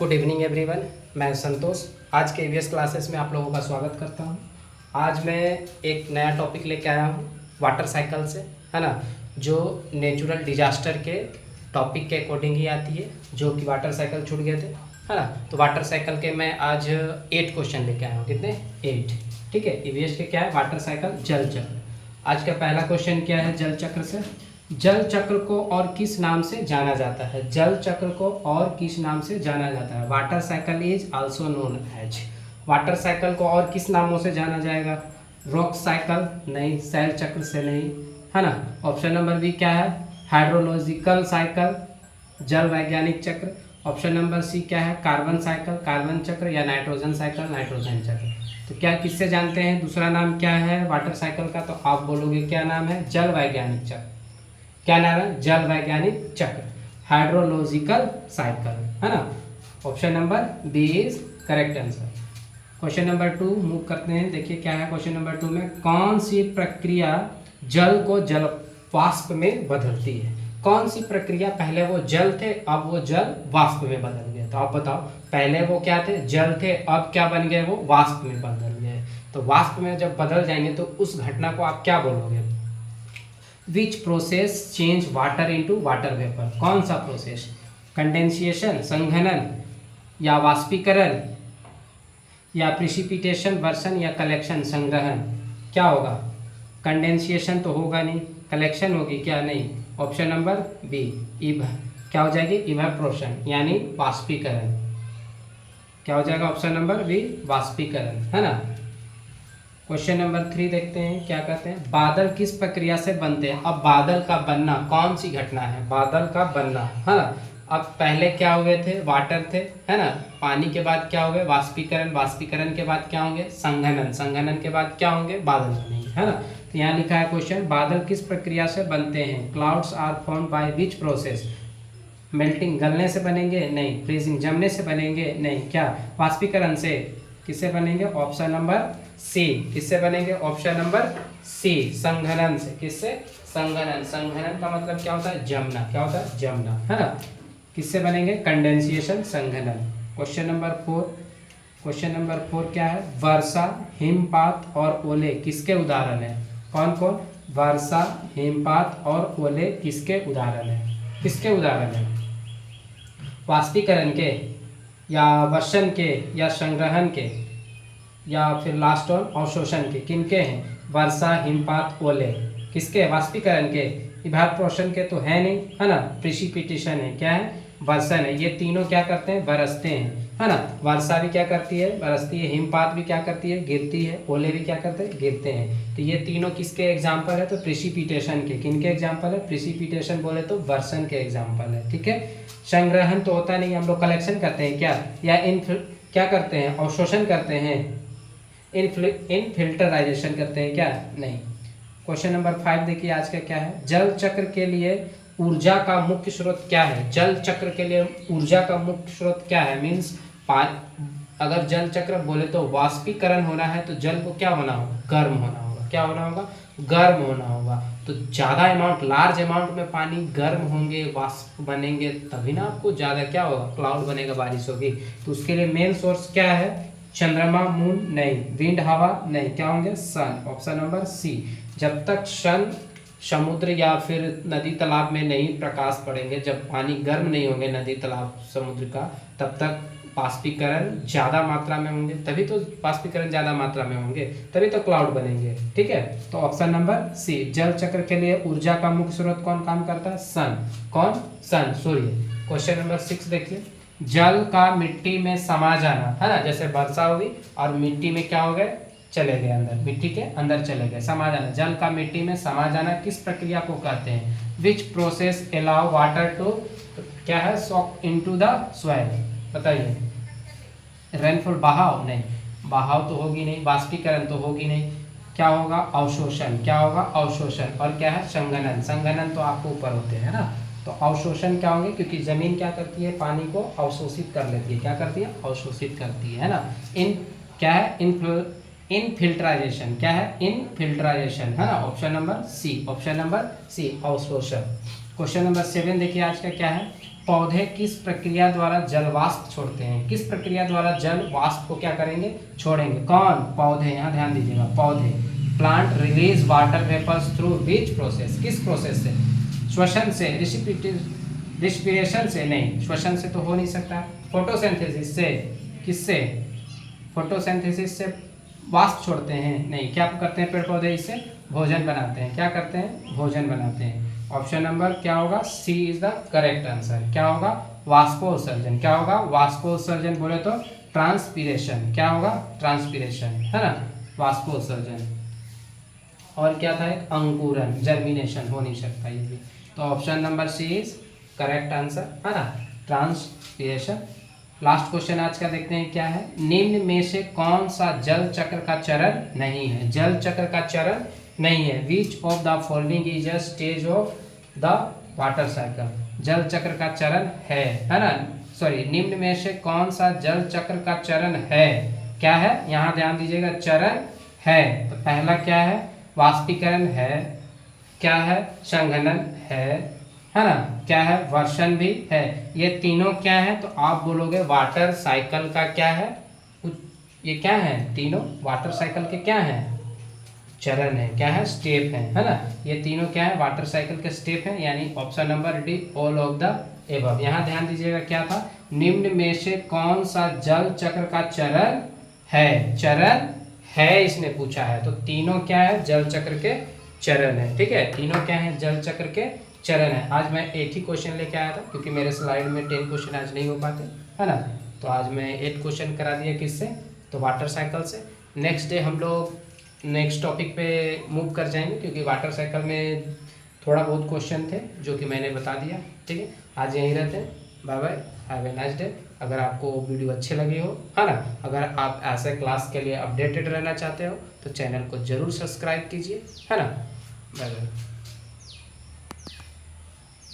Good evening everyone, मैं संतोष। आज के ईवीएस क्लासेस में आप लोगों का स्वागत करता हूं। आज मैं एक नया टॉपिक लेके आया हूं वाटर साइकिल से, है ना, जो नेचुरल डिजास्टर के टॉपिक के अकॉर्डिंग ही आती है, जो कि वाटर साइकिल छूट गए थे, है ना। तो वाटर साइकिल के मैं आज 8 क्वेश्चन लेके आया हूँ। कितने? 8। ठीक है। ईवीएस के क्या है? वाटर साइकिल, जल चक्र। आज का पहला क्वेश्चन क्या है? जल चक्र से। जल चक्र को और किस नाम से जाना जाता है? जल चक्र को और किस नाम से जाना जाता है? Water cycle is also known as. Water cycle को और किस नामों से जाना जाएगा? रॉक साइकिल नहीं, शैल चक्र से नहीं, है ना। ऑप्शन नंबर बी क्या है? हाइड्रोलॉजिकल साइकिल, जल वैज्ञानिक चक्र। ऑप्शन नंबर सी क्या है? कार्बन साइकिल, कार्बन चक्र, या नाइट्रोजन साइकिल, नाइट्रोजन चक्र। तो क्या किससे जानते हैं? दूसरा नाम क्या है वाटर साइकिल का? तो आप बोलोगे क्या नाम है? जल वैज्ञानिक चक्र। क्या नाम है? जल वैज्ञानिक चक्र, हाइड्रोलॉजिकल साइकिल, है ना। Option number B is correct answer. Question number 2 move करते हैं। देखिए क्या है क्वेश्चन नंबर 2 में, कौन सी प्रक्रिया जल को जल वाष्प में बदलती है? कौन सी प्रक्रिया? पहले वो जल थे, अब वो जल वाष्प में बदल गए। तो आप बताओ, पहले वो क्या थे? जल थे, अब क्या बन गए? वो वाष्प में बदल गए। तो वाष्प में जब बदल जाएंगे तो उस घटना को आप क्या बोलोगे? Which process change water into water vapour? कौन सा प्रोसेस? कंडेंसेशन, संघनन, या वाष्पीकरण, या प्रिसिपिटेशन, वर्षण, या कलेक्शन, संग्रहण? क्या होगा? कंडेंसेशन तो होगा नहीं, कलेक्शन होगी क्या? नहीं। ऑप्शन नंबर बी क्या हो जाएगी? इवेपोरेशन, यानी वाष्पीकरण। क्या हो जाएगा? ऑप्शन नंबर बी वाष्पीकरण, है ना। क्वेश्चन नंबर 3 देखते हैं क्या कहते हैं। बादल किस प्रक्रिया से बनते हैं? अब बादल का बनना कौन सी घटना है? बादल का बनना, है ना। अब पहले क्या हुए थे? वाटर थे, है ना। पानी के बाद क्या हुए? वाष्पीकरण, वाष्पीकरण के बाद क्या होंगे? संघनन, संघनन के बाद क्या होंगे? बादल बनेंगे, है ना। तो यहाँ लिखा है क्वेश्चन, बादल किस प्रक्रिया से बनते हैं? Clouds are formed by which process? Melting, गलने से बनेंगे? नहीं। फ्रीजिंग, जमने से बनेंगे? नहीं। क्या? वाष्पीकरण से। किससे बनेंगे? Option number C. किससे बनेंगे? ऑप्शन नंबर सी, संघनन से। किससे? संघनन। संघनन का मतलब क्या होता है? जमना। क्या होता है? जमना, है ना। किससे बनेंगे? कंडेंसेशन, संघनन। Question number 4। क्वेश्चन नंबर 4 क्या है? वर्षा, हिमपात और ओले किसके उदाहरण है? कौन कौन? वर्षा, हिमपात और ओले किसके उदाहरण है? किसके उदाहरण है? वाष्पीकरण के, या वर्षण के, या संग्रहण के, या फिर लास्ट ऑन अवशोषण के? किनके हैं? वर्षा, हिमपात, ओले किसके? वाष्पीकरण के। इवेपोरेशन के तो है नहीं, है ना। प्रिसिपिटेशन है, क्या है? वर्षण है। ये तीनों क्या करते हैं? बरसते हैं, है ना। वर्षा भी क्या करती है? बरसती है। हिमपात भी क्या करती है? गिरती है। ओले भी क्या करते हैं? गिरते हैं। तो ये तीनों किसके एग्जाम्पल है? तो प्रिसिपिटेशन के। किनके एग्जाम्पल है? प्रिसिपिटेशन बोले तो वर्षण के एग्जाम्पल है, ठीक है। संग्रहण तो होता नहीं, हम लोग कलेक्शन करते हैं क्या, या क्या करते हैं? अवशोषण करते हैं। इनफिल्टराइजेशन करते हैं क्या? नहीं। क्वेश्चन नंबर 5 देखिए आज का क्या है। जल चक्र के लिए ऊर्जा का मुख्य स्रोत क्या है? जल चक्र के लिए ऊर्जा का मुख्य स्रोत क्या है? मीन्स अगर जल चक्र बोले तो वाष्पीकरण होना है तो जल को क्या होना होगा? गर्म होना होगा। क्या होना होगा? गर्म होना होगा। तो ज़्यादा अमाउंट, लार्ज अमाउंट में पानी गर्म होंगे, वाष्प बनेंगे, तभी ना आपको ज़्यादा क्या होगा? क्लाउड बनेगा, बारिश होगी। तो उसके लिए मेन सोर्स क्या है? चंद्रमा, मून नहीं, विंड, हवा नहीं। क्या होंगे? सन। Option number C. जब तक सन समुद्र या फिर नदी तालाब में नहीं प्रकाश पड़ेंगे, जब पानी गर्म नहीं होंगे नदी तालाब समुद्र का, तब तक वाष्पीकरण ज़्यादा मात्रा में होंगे। तभी तो वाष्पीकरण ज़्यादा मात्रा में होंगे, तभी तो क्लाउड बनेंगे, ठीक है। तो ऑप्शन नंबर सी। जल चक्र के लिए ऊर्जा का मुख्य स्रोत कौन काम करता है? सन। कौन? सन, सूर्य। क्वेश्चन नंबर 6 देखिए। जल का मिट्टी में समा जाना, है ना। जैसे वर्षा हुई और मिट्टी में क्या हो गए? चले गए अंदर, मिट्टी के अंदर चले गए, समा जाना। जल का मिट्टी में समा जाना किस प्रक्रिया को कहते हैं? Which process allow water to क्या है? Soak into the soil? बताइए। रेनफॉल, बहाव नहीं, बहाव तो होगी नहीं। वाष्पीकरण तो होगी नहीं। क्या होगा? अवशोषण। क्या होगा? अवशोषण। और क्या है? संघनन। संघनन तो आपको ऊपर होते हैं ना। तो अवशोषण क्या होंगे? क्योंकि जमीन क्या करती है? पानी को अवशोषित कर लेती है। क्या करती है? अवशोषित करती है ना। क्या है? इनफिल्ट्राइजेशन। क्या है? इनफिल्ट्राइजेशन, है ना। Option number C. Option number C, अवशोषण। क्वेश्चन नंबर 7 देखिए आज का क्या है। पौधे किस प्रक्रिया द्वारा जल वाष्प छोड़ते हैं? किस प्रक्रिया द्वारा जल वाष्प को क्या करेंगे? छोड़ेंगे। कौन? पौधे। यहाँ ध्यान दीजिएगा, पौधे। Plant release water vapours through which process? किस प्रोसेस से? श्वसन से, रिस्पिरेशन से? नहीं, श्वसन से तो हो नहीं सकता। फोटोसिंथेसिस से? किससे? फोटोसिंथेसिस से वाष्प छोड़ते हैं? नहीं। क्या करते हैं पेड़ पौधे? इससे भोजन बनाते हैं। क्या करते हैं? भोजन बनाते हैं। ऑप्शन नंबर क्या होगा? सी इज द करेक्ट आंसर। क्या होगा? वाष्पोत्सर्जन। क्या होगा? वाष्पोत्सर्जन बोले तो ट्रांसपीरेशन। क्या होगा? ट्रांसपीरेशन, है ना, वाष्पोत्सर्जन। और क्या था? एक अंकुरन, जर्मिनेशन हो नहीं सकता ये भी। तो option number C is correct answer, है ना, ट्रांसपीरेशन। लास्ट क्वेश्चन आज का देखते हैं क्या है। निम्न में से कौन सा जल चक्र का चरण नहीं है? जल चक्र का चरण नहीं है। Which of the following is a stage of the water cycle? जल चक्र का चरण है ना, सॉरी, निम्न में से कौन सा जल चक्र का चरण है? क्या है? यहाँ ध्यान दीजिएगा, चरण है। तो पहला क्या है? वाष्पीकरण है। क्या है? संघनन है ना, क्या है? वर्षण भी है। ये तीनों क्या है? तो आप बोलोगे वाटर साइकिल का क्या है? ये क्या है? तीनों वाटर साइकिल के क्या है? चरण है। क्या है? स्टेप है ना। ये तीनों क्या है? वाटर साइकिल के स्टेप है, यानी option number D, all of the above. यहाँ ध्यान दीजिएगा, क्या था? निम्न में से कौन सा जल चक्र का चरण है? चरण है इसने पूछा है, तो तीनों क्या है? जल चक्र के चरण है। ठीक है, तीनों क्या है? जल चक्र के चरण है। आज मैं 8 ही क्वेश्चन लेके आया था, क्योंकि मेरे स्लाइड में 10 क्वेश्चन आज नहीं हो पाते, है ना। तो आज मैं 8 क्वेश्चन करा दिया। किससे? तो वाटर साइकिल से। नेक्स्ट डे हम लोग नेक्स्ट टॉपिक पे मूव कर जाएंगे, क्योंकि वाटर साइकिल में थोड़ा बहुत क्वेश्चन थे जो कि मैंने बता दिया। ठीक है, आज यहीं रहते हैं। Bye bye, have a nice day. अगर आपको वीडियो अच्छे लगे हो, है ना, अगर आप ऐसे क्लास के लिए अपडेटेड रहना चाहते हो तो चैनल को ज़रूर सब्सक्राइब कीजिए, है ना। Bye bye.